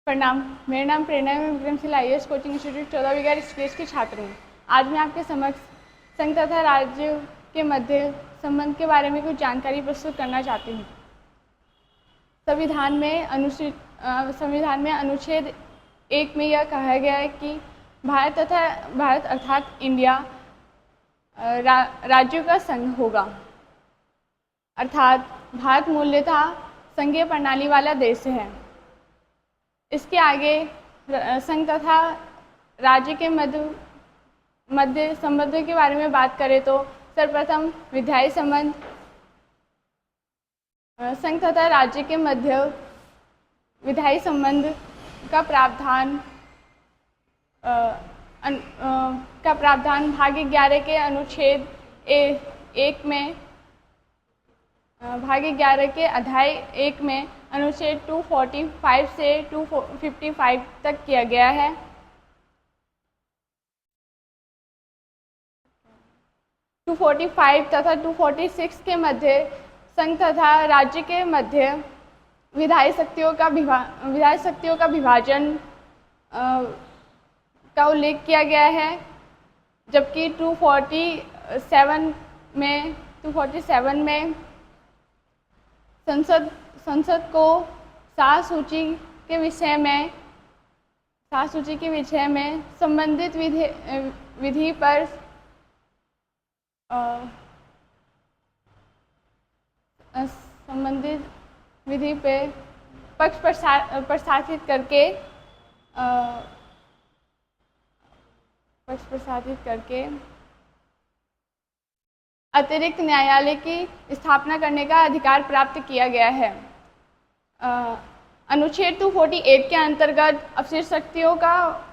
प्रणाम। मेरा नाम प्रेरणा है। मैं विक्रमशिला IAS कोचिंग इंस्टीट्यूट 14 वीघा ऋषिकेश की छात्र हूँ। आज मैं आपके समक्ष संघ तथा राज्य के मध्य संबंध के बारे में कुछ जानकारी प्रस्तुत करना चाहती हूँ। संविधान में अनुच्छेद 1 में यह कहा गया है कि भारत अर्थात इंडिया राज्यों का संघ होगा, अर्थात भारत मूल्यतः संघीय प्रणाली वाला देश है। इसके आगे संघ तथा राज्य के मध्य संबंधों के बारे में बात करें तो सर्वप्रथम विधायी संबंध। संघ तथा राज्य के मध्य विधायी संबंध का प्रावधान भाग 11 के अनुच्छेद 1 में भाग 11 के अध्याय 1 में अनुच्छेद 245 से 255 तक किया गया है। 245 तथा 246 के मध्य संघ तथा राज्य के मध्य विधायी शक्तियों का विभाजन का उल्लेख किया गया है, जबकि 247 में संसद को सात सूची के विषय में संबंधित विधि पर पक्ष प्रसारित करके अतिरिक्त न्यायालय की स्थापना करने का अधिकार प्राप्त किया गया है। अनुच्छेद 248 के अंतर्गत अपशिष्ट शक्तियों का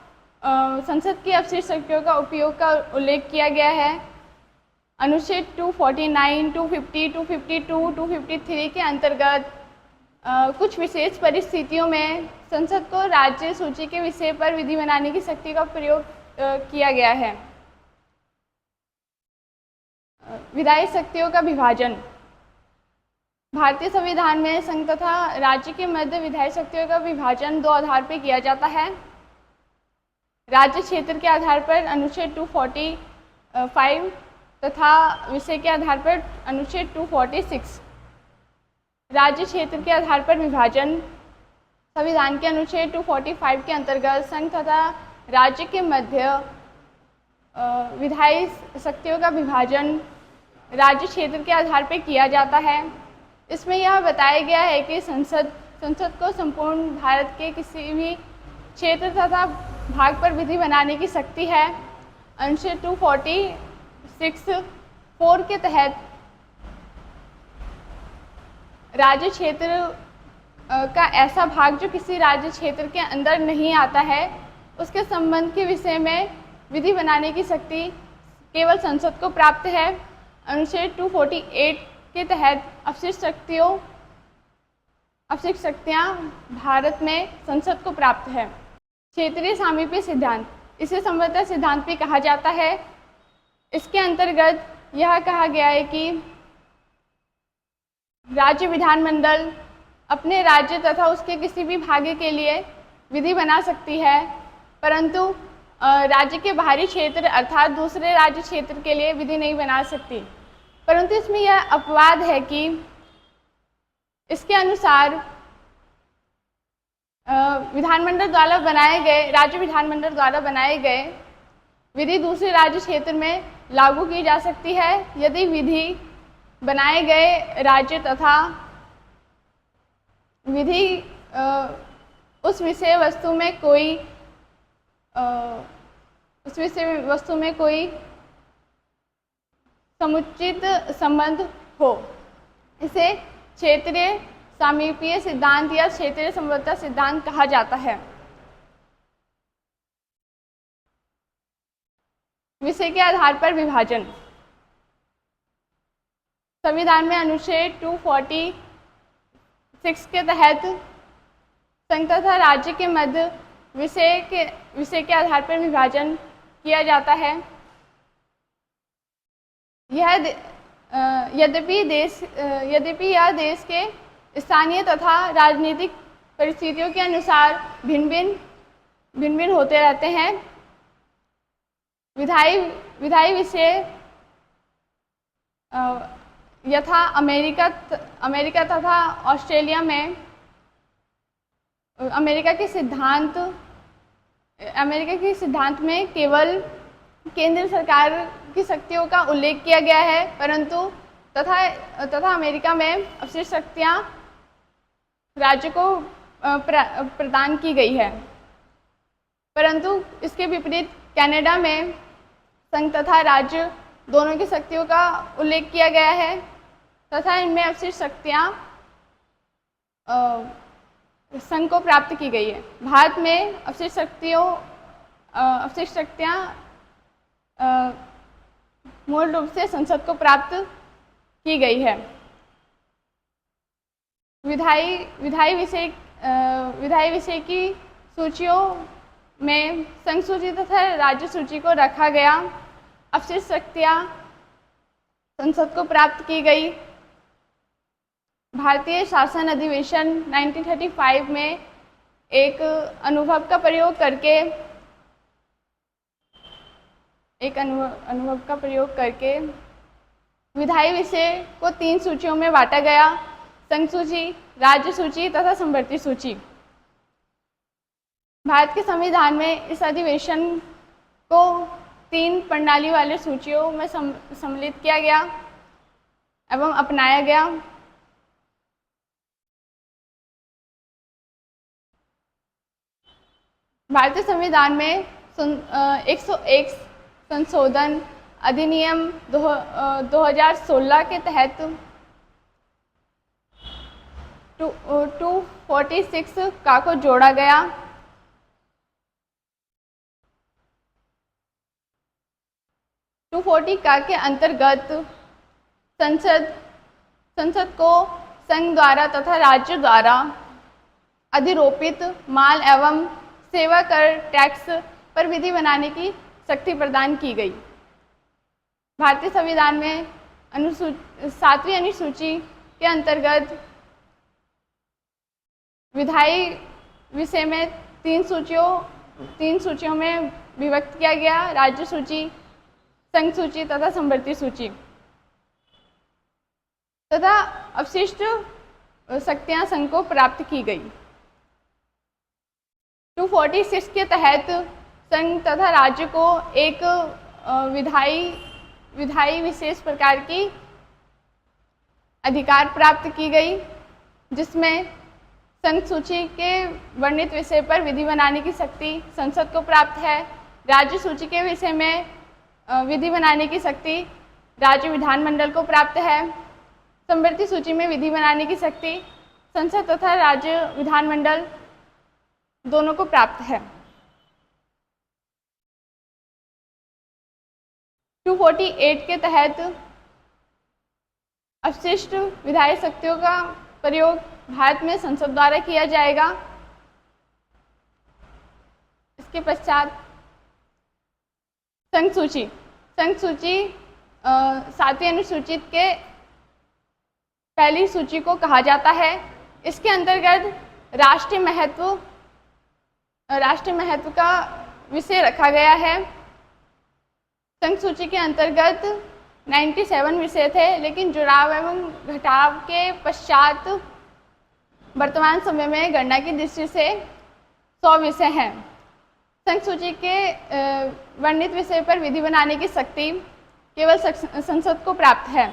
संसद की अपशिष्ट शक्तियों का उपयोग का उल्लेख किया गया है। अनुच्छेद 249, 250, 252, 253 के अंतर्गत कुछ विशेष परिस्थितियों में संसद को राज्य सूची के विषय पर विधि बनाने की शक्ति का प्रयोग किया गया है। विधायी शक्तियों का विभाजन। भारतीय संविधान में संघ तथा राज्य के मध्य विधायी शक्तियों का विभाजन दो आधार पर किया जाता है। राज्य क्षेत्र के आधार पर अनुच्छेद 245 तथा विषय के आधार पर अनुच्छेद 246। राज्य क्षेत्र के आधार पर विभाजन। संविधान के अनुच्छेद 245 के अंतर्गत संघ तथा राज्य के मध्य विधायी शक्तियों का विभाजन राज्य क्षेत्र के आधार पर किया जाता है। इसमें यह बताया गया है कि संसद को संपूर्ण भारत के किसी भी क्षेत्र तथा भाग पर विधि बनाने की शक्ति है। अनुच्छेद 246(4) के तहत राज्य क्षेत्र का ऐसा भाग जो किसी राज्य क्षेत्र के अंदर नहीं आता है, उसके संबंध के विषय में विधि बनाने की शक्ति केवल संसद को प्राप्त है। अनुच्छेद 248 के तहत अपशिष्ट शक्तियाँ भारत में संसद को प्राप्त है। क्षेत्रीय सामीप्य सिद्धांत, इसे समवर्ती सिद्धांत भी कहा जाता है। इसके अंतर्गत यह कहा गया है कि राज्य विधानमंडल अपने राज्य तथा उसके किसी भी भाग के लिए विधि बना सकती है, परंतु राज्य के बाहरी क्षेत्र अर्थात दूसरे राज्य क्षेत्र के लिए विधि नहीं बना सकती। परंतु इसमें यह अपवाद है कि इसके अनुसार राज्य विधानमंडल द्वारा बनाए गए विधि दूसरे राज्य क्षेत्र में लागू की जा सकती है, यदि विधि बनाए गए राज्य तथा विधि उस विषय वस्तु में कोई समुचित संबंध हो। इसे क्षेत्रीय सामीप्य सिद्धांत या क्षेत्रीय समवर्ती सिद्धांत कहा जाता है। विषय के आधार पर विभाजन। संविधान में अनुच्छेद 246 के तहत संघ तथा राज्य के मध्य विषय के आधार पर विभाजन किया जाता है। यद्यपि यह देश के स्थानीय तथा राजनीतिक परिस्थितियों के अनुसार भिन्न भिन्न होते रहते हैं। विधायी विषय यथा अमेरिका तथा ऑस्ट्रेलिया में अमेरिका के सिद्धांत में केवल केंद्र सरकार की शक्तियों का उल्लेख किया गया है, परंतु तथा अमेरिका में अवशिष्ट शक्तियां राज्य को प्रदान की गई है। परंतु इसके विपरीत कनाडा में संघ तथा राज्य दोनों की शक्तियों का उल्लेख किया गया है तथा इनमें अवशिष्ट शक्तियां संघ को प्राप्त की गई है। भारत में अवशिष्ट शक्तियां मूल रूप से संसद को प्राप्त की गई है। विधायी विषय की सूचियों में संघ सूची तथा राज्य सूची को रखा गया। अवशिष्ट शक्तियां संसद को प्राप्त की गई। भारतीय शासन अधिवेशन 1935 में एक अनुभव का प्रयोग करके विधायी विषय को 3 सूचियों में बांटा गया: संघ सूची, राज्य सूची तथा समवर्ती सूची। भारत के संविधान में इस अधिवेशन को 3 प्रणाली वाले सूचियों में सम्मिलित किया गया एवं अपनाया गया। भारतीय संविधान में 101 संशोधन अधिनियम 2016 के तहत 246 का को जोड़ा गया। 240 का के अंतर्गत संसद को संघ द्वारा तथा राज्य द्वारा अधिरोपित माल एवं सेवा कर टैक्स पर विधि बनाने की शक्ति प्रदान की गई। भारतीय संविधान में 7वीं अनुसूची के अंतर्गत विधायी विषय में 3 सूचियों में विभक्त किया गया: राज्य सूची, संघ सूची तथा समवर्ती सूची। तथा अवशिष्ट शक्तियां संघ को प्राप्त की गई। 246 के तहत संघ तथा राज्य को एक विधायी विशेष प्रकार की अधिकार प्राप्त की गई, जिसमें संघ सूची के वर्णित विषय पर विधि बनाने की शक्ति संसद को प्राप्त है। राज्य सूची के विषय में विधि बनाने की शक्ति राज्य विधानमंडल को प्राप्त है। समवर्ती सूची में विधि बनाने की शक्ति संसद तथा राज्य विधानमंडल दोनों को प्राप्त है। 248 के तहत अवशिष्ट विधायी शक्तियों का प्रयोग भारत में संसद द्वारा किया जाएगा। इसके पश्चात संघ सूची 7वीं अनुसूचित के पहली सूची को कहा जाता है। इसके अंतर्गत राष्ट्रीय महत्व का विषय रखा गया है। संघ सूची के अंतर्गत 97 विषय थे, लेकिन जुड़ाव एवं घटाव के पश्चात वर्तमान समय में गणना की दृष्टि से 100 विषय हैं। संघ सूची के वर्णित विषय पर विधि बनाने की शक्ति केवल संसद को प्राप्त है।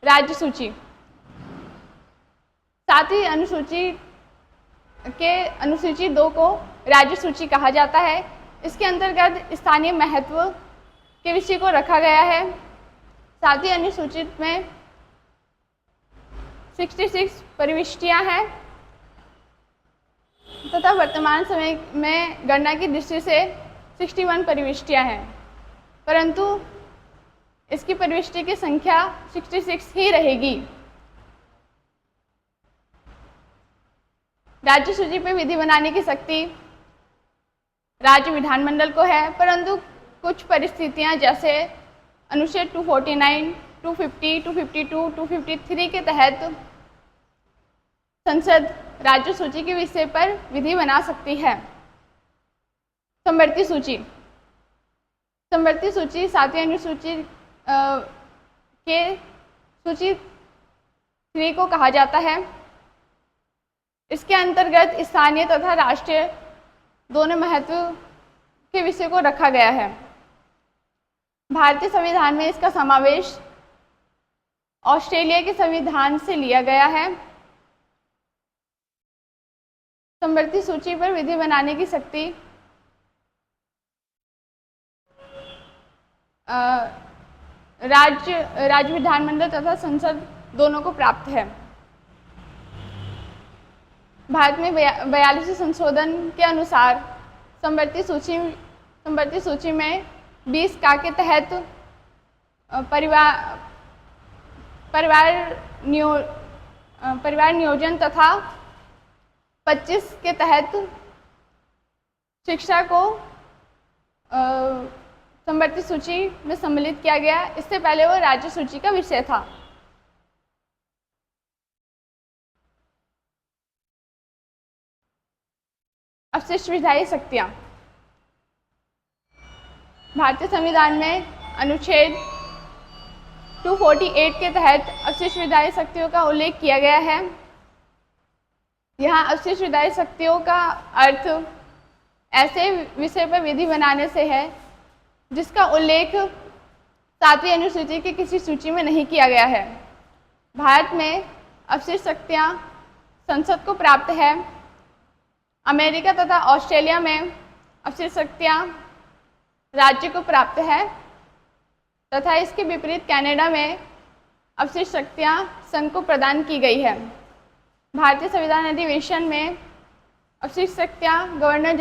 राज्य सूची 7वीं अनुसूची के अनुसूची 2 को राज्य सूची कहा जाता है। इसके अंतर्गत स्थानीय महत्व के विषय को रखा गया है। 7वीं अनुसूचित में 66 परिविष्टियां हैं तथा वर्तमान समय में गणना की दृष्टि से 61 परिविष्टियां हैं, परंतु इसकी परिविष्टि की संख्या 66 ही रहेगी। राज्य सूची पर विधि बनाने की शक्ति राज्य विधानमंडल को है, परंतु कुछ परिस्थितियां जैसे अनुच्छेद 249, 250, 252, 253 के तहत संसद राज्य सूची के विषय पर विधि बना सकती है। समवर्ती सूची। समवर्ती सूची 7वीं अनुसूची के सूची 3 को कहा जाता है। इसके अंतर्गत स्थानीय तथा राष्ट्रीय दोनों महत्व के विषय को रखा गया है। भारतीय संविधान में इसका समावेश ऑस्ट्रेलिया के संविधान से लिया गया है। समवर्ती सूची पर विधि बनाने की शक्ति राज्य विधानमंडल तथा संसद दोनों को प्राप्त है। भारत में 42 संशोधन के अनुसार समवर्ती सूची में 20 का के तहत परिवार नियोजन तथा 25 के तहत शिक्षा को समवर्ती सूची में सम्मिलित किया गया। इससे पहले वो राज्य सूची का विषय था। अवशिष्ट विधायी शक्तियां। भारतीय संविधान में अनुच्छेद 248 के तहत अवशिष्ट विधायी शक्तियों का उल्लेख किया गया है। यहाँ अवशिष्ट विधायी शक्तियों का अर्थ ऐसे विषय पर विधि बनाने से है जिसका उल्लेख 7वीं अनुसूची की किसी सूची में नहीं किया गया है। भारत में अवशिष्ट शक्तियाँ संसद को प्राप्त है। अमेरिका तथा ऑस्ट्रेलिया में अवशिष्ट शक्तियाँ राज्य को प्राप्त है तथा इसके विपरीत कनाडा में अवशिष्ट शक्तियाँ संघ को प्रदान की गई है। भारतीय संविधान अधिवेशन में अवशिष्ट शक्तियाँ गवर्नर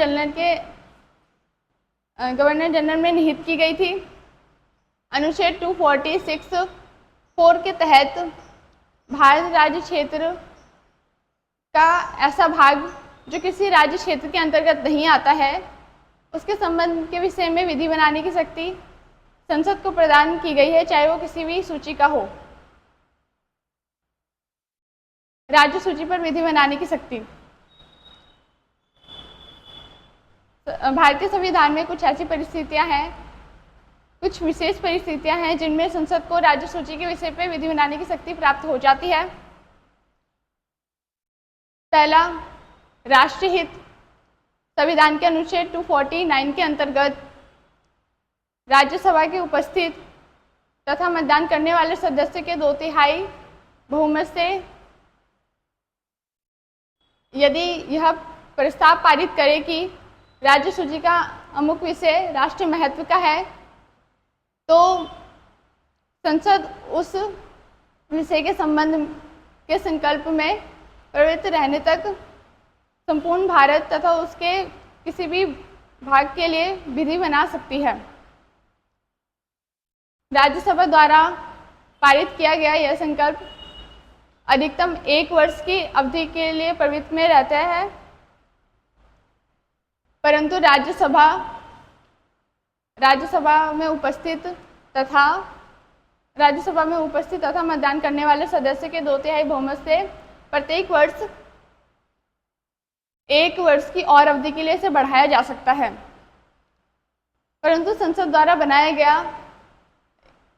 जनरल में निहित की गई थी। अनुच्छेद 246(4) के तहत भारत राज्य क्षेत्र का ऐसा भाग जो किसी राज्य क्षेत्र के अंतर्गत नहीं आता है उसके संबंध के विषय में विधि बनाने की शक्ति संसद को प्रदान की गई है, चाहे वो किसी भी सूची का हो। राज्य सूची पर विधि बनाने की शक्ति। भारतीय संविधान में कुछ ऐसी परिस्थितियां हैं, कुछ विशेष परिस्थितियां हैं जिनमें संसद को राज्य सूची के विषय पर विधि बनाने की शक्ति प्राप्त हो जाती है। पहला, राष्ट्रीय हित। संविधान के अनुच्छेद 249 के अंतर्गत राज्यसभा के उपस्थित तथा मतदान करने वाले सदस्य के 2/3 बहुमत से यदि यह प्रस्ताव पारित करे कि राज्य सूची का अमुक विषय राष्ट्रीय महत्व का है तो संसद उस विषय के संबंध के संकल्प में प्रवृत्त रहने तक संपूर्ण भारत तथा उसके किसी भी भाग के लिए विधि बना सकती है। राज्यसभा द्वारा पारित किया गया यह संकल्प अधिकतम 1 वर्ष की अवधि के लिए प्रवृत्त में रहता है, परंतु राज्यसभा में उपस्थित तथा मतदान करने वाले सदस्य के 2/3 बहुमत से प्रत्येक वर्ष 1 वर्ष की और अवधि के लिए इसे बढ़ाया जा सकता है। परंतु संसद द्वारा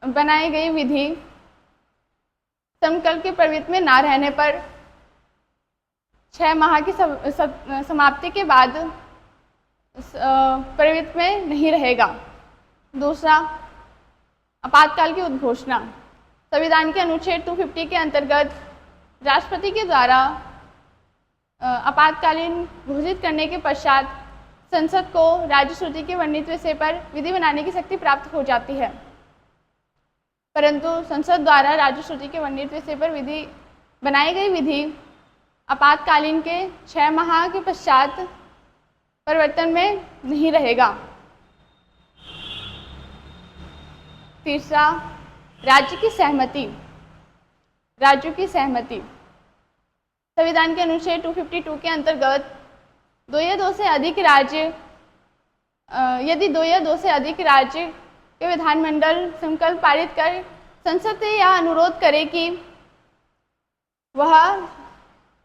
बनाई गई विधि संकल्प के प्रवृत्ति में ना रहने पर 6 माह की समाप्ति के बाद प्रवृत्ति में नहीं रहेगा। दूसरा, आपातकाल की उद्घोषणा। संविधान के अनुच्छेद 250 के अंतर्गत राष्ट्रपति के द्वारा आपातकालीन घोषित करने के पश्चात संसद को राज्य सूची के वर्णित विषय पर विधि बनाने की शक्ति प्राप्त हो जाती है। परंतु संसद द्वारा राज्य सूची के वर्णित विषय पर बनाई गई विधि आपातकालीन के 6 माह के पश्चात परिवर्तन में नहीं रहेगा। तीसरा, राज्यों की सहमति। संविधान के अनुच्छेद 252 के अंतर्गत 2 या 2 से अधिक राज्य यदि 2 या 2 से अधिक राज्य के विधानमंडल संकल्प पारित कर संसद से यह अनुरोध करे कि वह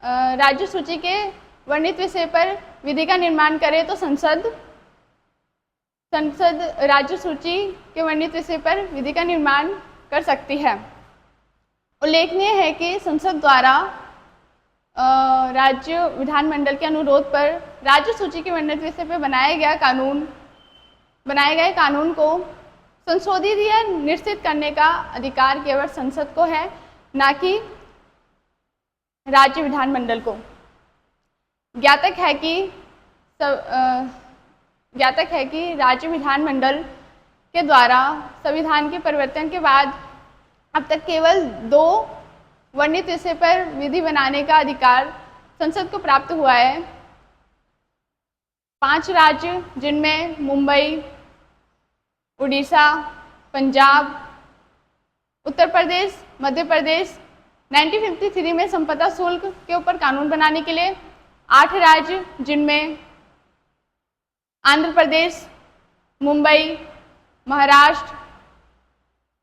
राज्य सूची के वर्णित विषय पर विधि का निर्माण करे तो संसद राज्य सूची के वर्णित विषय पर विधि का निर्माण कर सकती है। उल्लेखनीय है कि संसद द्वारा राज्य विधानमंडल के अनुरोध पर राज्य सूची के वर्णित विषय पर बनाए गए कानून को संशोधित या निश्चित करने का अधिकार केवल संसद को है, न कि राज्य विधानमंडल को। ज्ञातक है कि राज्य विधानमंडल के द्वारा संविधान के परिवर्तन के बाद अब तक केवल 2 वर्णित विषय पर विधि बनाने का अधिकार संसद को प्राप्त हुआ है। 5 राज्य, जिनमें मुंबई, उड़ीसा, पंजाब, उत्तर प्रदेश, मध्य प्रदेश, 1953 में संपदा शुल्क के ऊपर कानून बनाने के लिए, 8 राज्य, जिनमें आंध्र प्रदेश, मुंबई, महाराष्ट्र,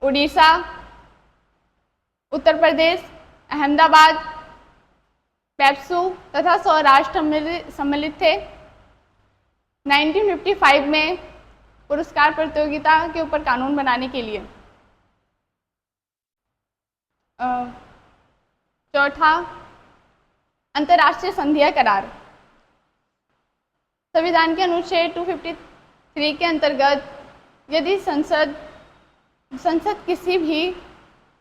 उड़ीसा, उत्तर प्रदेश, अहमदाबाद, पेप्सू तथा सौराष्ट्र सम्मिलित थे। 1955 में पुरस्कार प्रतियोगिता के ऊपर कानून बनाने के लिए। चौथा, अंतर्राष्ट्रीय संधियां करार। संविधान के अनुच्छेद 253 के अंतर्गत यदि संसद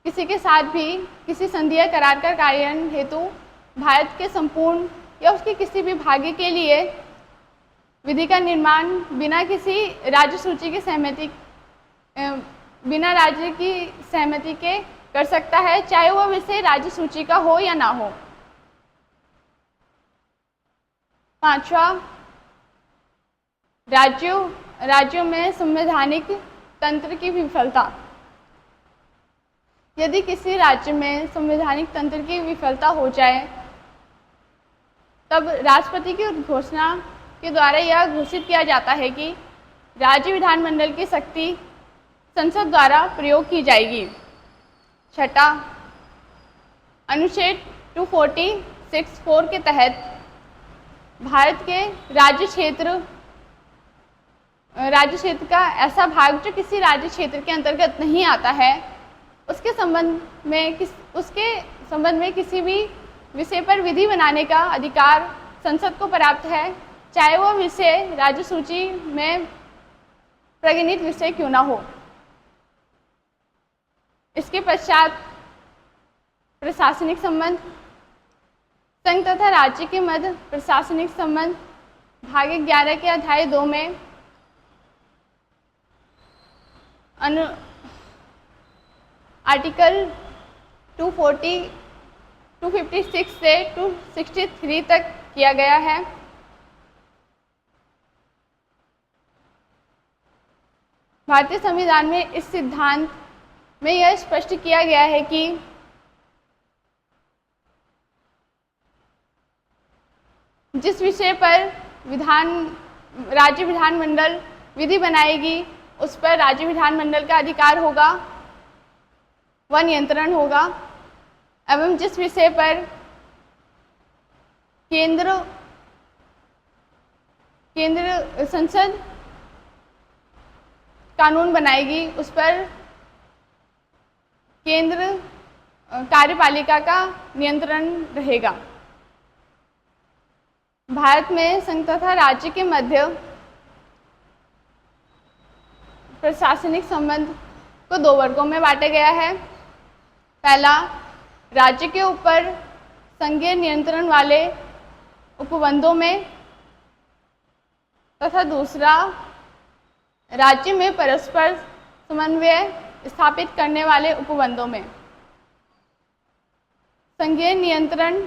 किसी के साथ भी किसी संधीय करार का कार्यान्वयन हेतु भारत के संपूर्ण या उसके किसी भी भाग के लिए विधि का निर्माण बिना किसी राज्य सूची की सहमति के कर सकता है, चाहे वह विषय राज्य सूची का हो या ना हो। 5वां, राज्यों में संवैधानिक तंत्र की विफलता। यदि किसी राज्य में संवैधानिक तंत्र की विफलता हो जाए, तब राष्ट्रपति की घोषणा के द्वारा यह घोषित किया जाता है कि राज्य विधानमंडल की शक्ति संसद द्वारा प्रयोग की जाएगी। 6, अनुच्छेद 246(4) के तहत भारत के राज्य क्षेत्र का ऐसा भाग जो किसी राज्य क्षेत्र के अंतर्गत नहीं आता है, उसके संबंध में किसी भी विषय पर विधि बनाने का अधिकार संसद को प्राप्त है, चाहे वह विषय राज्य सूची में प्रगणित विषय क्यों ना हो। इसके पश्चात प्रशासनिक संबंध। संघ तथा राज्य के मध्य प्रशासनिक संबंध भाग 11 के अध्याय 2 में आर्टिकल 256 से 263 तक किया गया है। भारतीय संविधान में इस सिद्धांत में यह स्पष्ट किया गया है कि जिस विषय पर राज्य विधानमंडल विधि बनाएगी, उस पर राज्य विधानमंडल का अधिकार होगा, वह नियंत्रण होगा, एवं जिस विषय पर केंद्र संसद कानून बनाएगी, उस पर केंद्र कार्यपालिका का नियंत्रण रहेगा। भारत में संघ तथा राज्य के मध्य प्रशासनिक संबंध को 2 वर्गों में बांटा गया है। पहला, राज्य के ऊपर संघीय नियंत्रण वाले उपबंधों में, तथा दूसरा, राज्य में परस्पर समन्वय स्थापित करने वाले उपबंधों में। संघीय नियंत्रण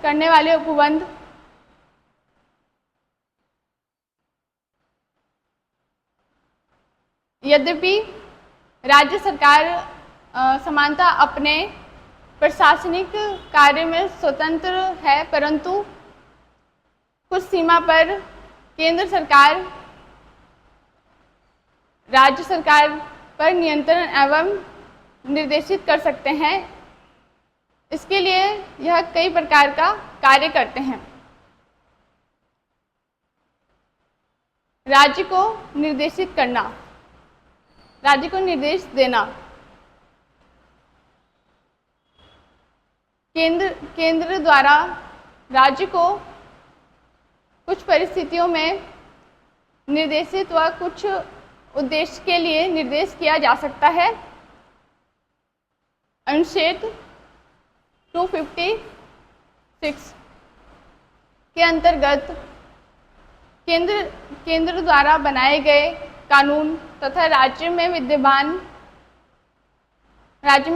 करने वाले उपबंध यद्यपि राज्य सरकार समानता अपने प्रशासनिक कार्य में स्वतंत्र है, परंतु कुछ सीमा पर केंद्र सरकार राज्य सरकार पर नियंत्रण एवं निर्देशित कर सकते हैं। इसके लिए यह कई प्रकार का कार्य करते हैं। राज्य को निर्देशित करना, राज्य को निर्देश देना। केंद्र द्वारा राज्य को कुछ परिस्थितियों में निर्देशित व कुछ उद्देश्य के लिए निर्देश किया जा सकता है। अनुच्छेद 256 के अंतर्गत केंद्र द्वारा बनाए गए कानून तथा राज्य में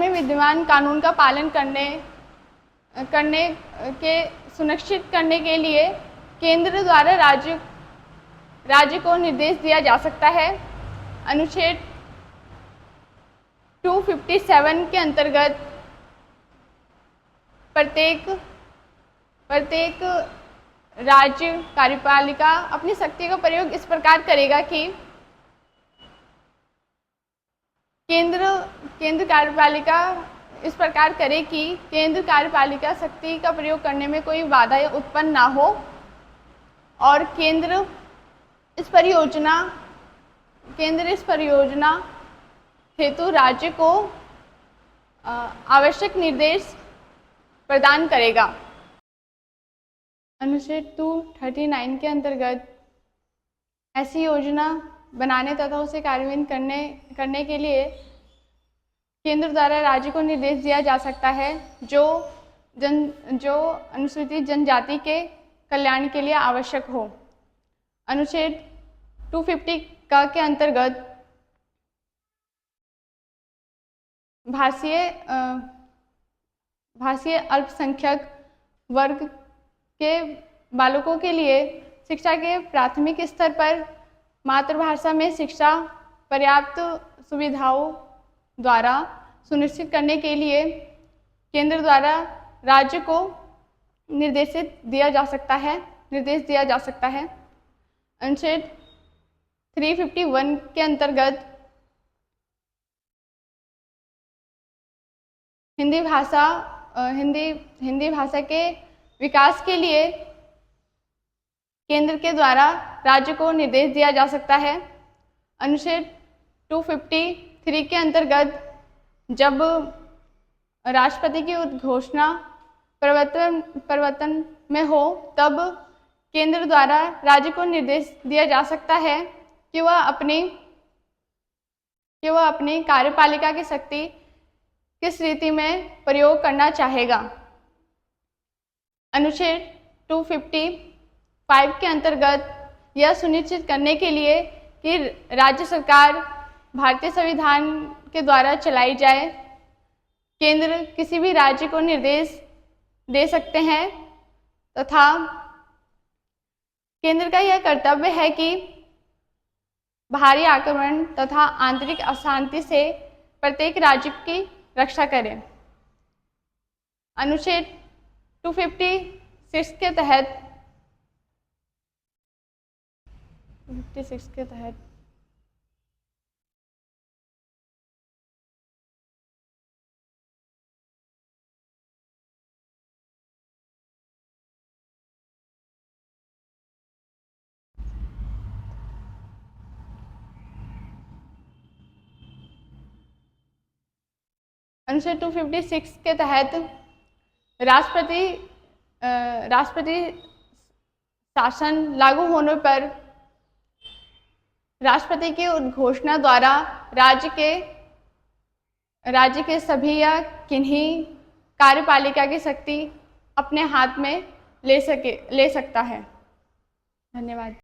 विद्यमान कानून का पालन करने के सुनिश्चित करने के लिए केंद्र द्वारा राज्य को निर्देश दिया जा सकता है। अनुच्छेद 257 के अंतर्गत प्रत्येक राज्य कार्यपालिका अपनी शक्ति का प्रयोग इस प्रकार करेगा कि केंद्र कार्यपालिका इस प्रकार करे कि केंद्र कार्यपालिका शक्ति का प्रयोग करने में कोई बाधा उत्पन्न ना हो और केंद्र इस परियोजना हेतु राज्य को आवश्यक निर्देश प्रदान करेगा। अनुच्छेद 239 के अंतर्गत ऐसी योजना बनाने तथा उसे कार्यान्वित करने के लिए केंद्र द्वारा राज्य को निर्देश दिया जा सकता है जो अनुसूचित जनजाति के कल्याण के लिए आवश्यक हो। अनुच्छेद 250 के अंतर्गत भाषीय अल्पसंख्यक वर्ग के बालकों के लिए शिक्षा के प्राथमिक स्तर पर मातृभाषा में शिक्षा पर्याप्त सुविधाओं द्वारा सुनिश्चित करने के लिए केंद्र द्वारा राज्य को निर्देश दिया जा सकता है। अनुच्छेद 351 के अंतर्गत हिंदी भाषा के विकास के लिए केंद्र के द्वारा राज्य को निर्देश दिया जा सकता है। अनुच्छेद 253 के अंतर्गत जब राष्ट्रपति की उद्घोषणा प्रवर्तन में हो तब केंद्र द्वारा राज्य को निर्देश दिया जा सकता है कि वह अपनी कार्यपालिका की शक्ति किस रीति में प्रयोग करना चाहेगा। अनुच्छेद 255 के अंतर्गत यह सुनिश्चित करने के लिए कि राज्य सरकार भारतीय संविधान के द्वारा चलाई जाए, केंद्र किसी भी राज्य को निर्देश दे सकते हैं तथा केंद्र का यह कर्तव्य है कि बाहरी आक्रमण तथा आंतरिक अशांति से प्रत्येक राज्य की रक्षा करें। अनुच्छेद 256 के तहत अनुच्छेद 256 के तहत राष्ट्रपति शासन लागू होने पर राष्ट्रपति की उद्घोषणा द्वारा राज्य के सभी या किन्हीं कार्यपालिका की शक्ति अपने हाथ में ले सकता है। धन्यवाद।